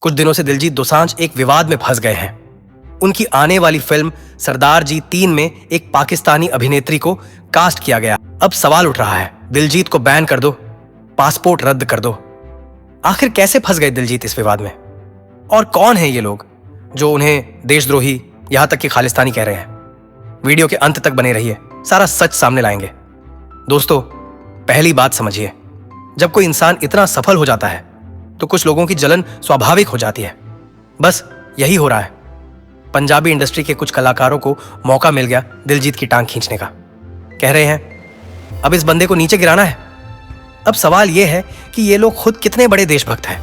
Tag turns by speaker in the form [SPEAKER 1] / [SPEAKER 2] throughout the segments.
[SPEAKER 1] कुछ दिनों से दिलजीत दोसांझ एक विवाद में फंस गए हैं। उनकी आने वाली फिल्म सरदार जी 3 में एक पाकिस्तानी अभिनेत्री को कास्ट किया गया। अब सवाल उठ रहा है, दिलजीत को बैन कर दो, पासपोर्ट रद्द कर दो। आखिर कैसे फंस गए दिलजीत इस विवाद में? और कौन है ये लोग जो उन्हें देशद्रोही यहां तक कि खालिस्तानी कह रहे हैं? वीडियो के अंत तक बने रहिए, सारा सच सामने लाएंगे। दोस्तों, पहली बात समझिए, जब कोई इंसान इतना सफल हो जाता है तो कुछ लोगों की जलन स्वाभाविक हो जाती है। बस यही हो रहा है। पंजाबी इंडस्ट्री के कुछ कलाकारों को मौका मिल गया दिलजीत की टांग खींचने का। कह रहे हैं अब इस बंदे को नीचे गिराना है। अब सवाल यह है कि ये लोग खुद कितने बड़े देशभक्त हैं।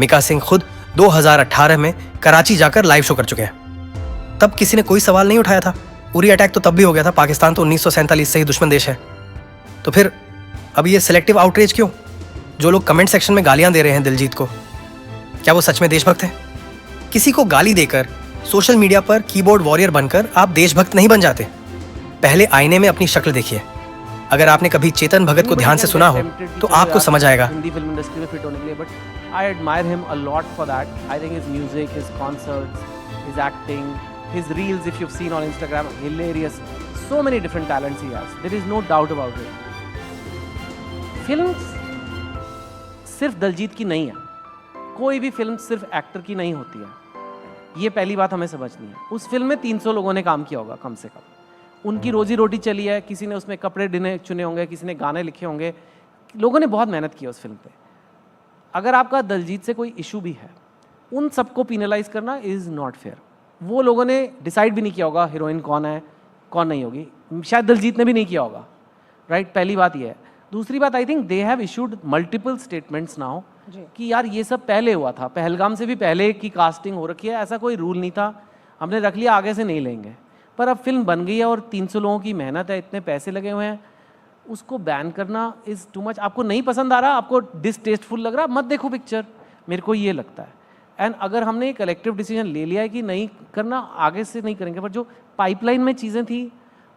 [SPEAKER 1] मिका सिंह खुद 2018 में कराची जाकर लाइव शो कर चुके हैं। तब किसी ने कोई सवाल नहीं उठाया था। उरी अटैक तो तब भी हो गया था। पाकिस्तान तो 1947 से ही दुश्मन देश है। तो फिर अब ये सिलेक्टिव आउटरीच क्यों? जो लोग कमेंट सेक्शन में गालियां दे रहे हैं दिलजीत को, क्या वो सच में देशभक्त हैं? किसी को गाली देकर सोशल मीडिया पर कीबोर्ड वॉरियर बनकर आप देशभक्त नहीं बन जाते। पहले आईने में अपनी शक्ल देखिए। अगर आपने कभी चेतन भगत को ध्यान से सुना हो तो आपको समझ आएगा।
[SPEAKER 2] हिंदी फिल्म इंडस्ट्री में फिट होने के लिए, but I admire him a lot for that. I think his music, his concerts, his acting, his reels, if you have seen on Instagram, hilarious. So many different talents he has. There is no doubt about it. Films सिर्फ दिलजीत की नहीं है। कोई भी film सिर्फ actor की नहीं होती है। ये पहली बात हमें समझनी है। उस फिल्म में 300 लोगों ने काम किया होगा कम से कम। उनकी रोजी रोटी चली है। किसी ने उसमें कपड़े चुने होंगे, किसी ने गाने लिखे होंगे। लोगों ने बहुत मेहनत की है उस फिल्म पे। अगर आपका दिलजीत से कोई इशू भी है, उन सबको पिनलाइज करना इज़ नॉट फेयर। वो लोगों ने डिसाइड भी नहीं किया होगा हीरोइन कौन है कौन नहीं होगी। शायद दिलजीत ने भी नहीं किया होगा, राइट? पहली बात ये है। दूसरी बात, I think they have issued multiple statements now कि यार ये सब पहले हुआ था, पहलगाम से भी पहले की कास्टिंग हो रखी है, ऐसा कोई रूल नहीं था, हमने रख लिया, आगे से नहीं लेंगे। पर अब फिल्म बन गई है और 300 लोगों की मेहनत है, इतने पैसे लगे हुए हैं, उसको बैन करना इज़ टू मच। आपको नहीं पसंद आ रहा, आपको डिसटेस्टफुल लग रहा, मत देखो पिक्चर। मेरे को ये लगता है। एंड अगर हमने कलेक्टिव डिसीजन ले लिया है कि नहीं करना, आगे से नहीं करेंगे। पर जो पाइपलाइन में चीज़ें थी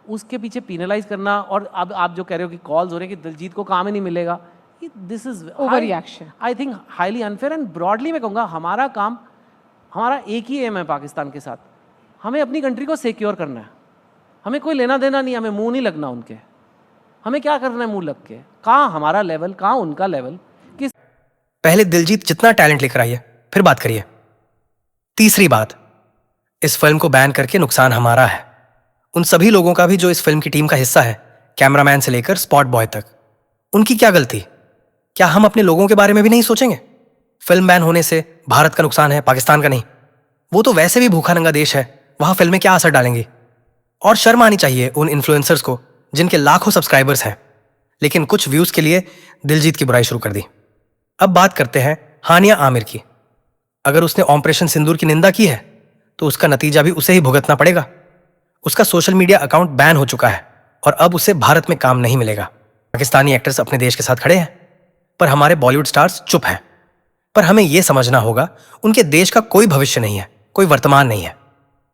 [SPEAKER 2] उसके पीछे पिनलाइज करना, और अब आप जो कह रहे हो कि कॉल्स हो रहे हैं कि दिलजीत को काम ही नहीं मिलेगा, this is
[SPEAKER 3] over reaction.
[SPEAKER 2] I think highly unfair. And broadly मैं कहूँगा हमारा काम, हमारा एक ही एम है पाकिस्तान के साथ, हमें अपनी कंट्री को सिक्योर करना है। हमें कोई लेना देना नहीं, हमें मुंह नहीं लगना उनके। हमें क्या करना है मुंह लग के? कहाँ हमारा लेवल, कहाँ उनका लेवल? किस
[SPEAKER 1] पहले दिलजीत जितना टैलेंट लेकर आइए, फिर बात करिए। तीसरी बात, इस फिल्म को बैन करके नुकसान हमारा है। उन सभी लोगों का भी जो इस फिल्म की टीम का हिस्सा है, कैमरामैन से लेकर स्पॉट बॉय तक। उनकी क्या गलती? क्या हम अपने लोगों के बारे में भी नहीं सोचेंगे? फिल्म बैन होने से भारत का नुकसान है, पाकिस्तान का नहीं। वो तो वैसे भी भूखा नंगा देश है, वहां फिल्में क्या असर डालेंगी? और शर्म आनी चाहिए उन इन्फ्लुएंसर्स को जिनके लाखों सब्सक्राइबर्स हैं, लेकिन कुछ व्यूज के लिए दिलजीत की बुराई शुरू कर दी। अब बात करते हैं हानिया आमिर की। अगर उसने ऑपरेशन सिंदूर की निंदा की है तो उसका नतीजा भी उसे ही भुगतना पड़ेगा। उसका सोशल मीडिया अकाउंट बैन हो चुका है और अब उसे भारत में काम नहीं मिलेगा। पाकिस्तानी एक्टर्स अपने देश के साथ खड़े हैं, पर हमारे बॉलीवुड स्टार्स चुप हैं। पर हमें यह समझना होगा, उनके देश का कोई भविष्य नहीं है, कोई वर्तमान नहीं है,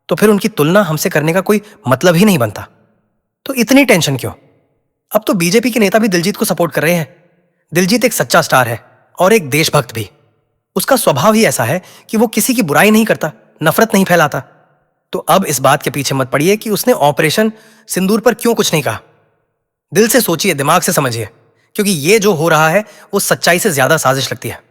[SPEAKER 1] तो फिर उनकी तुलना हमसे करने का कोई मतलब ही नहीं बनता। तो इतनी टेंशन क्यों? अब तो बीजेपी के नेता भी दिलजीत को सपोर्ट कर रहे हैं। दिलजीत एक सच्चा स्टार है और एक देशभक्त भी। उसका स्वभाव ही ऐसा है कि वो किसी की बुराई नहीं करता, नफरत नहीं फैलाता। तो अब इस बात के पीछे मत पड़िए कि उसने ऑपरेशन सिंदूर पर क्यों कुछ नहीं कहा। दिल से सोचिए, दिमाग से समझिए, क्योंकि ये जो हो रहा है वो सच्चाई से ज्यादा साजिश लगती है।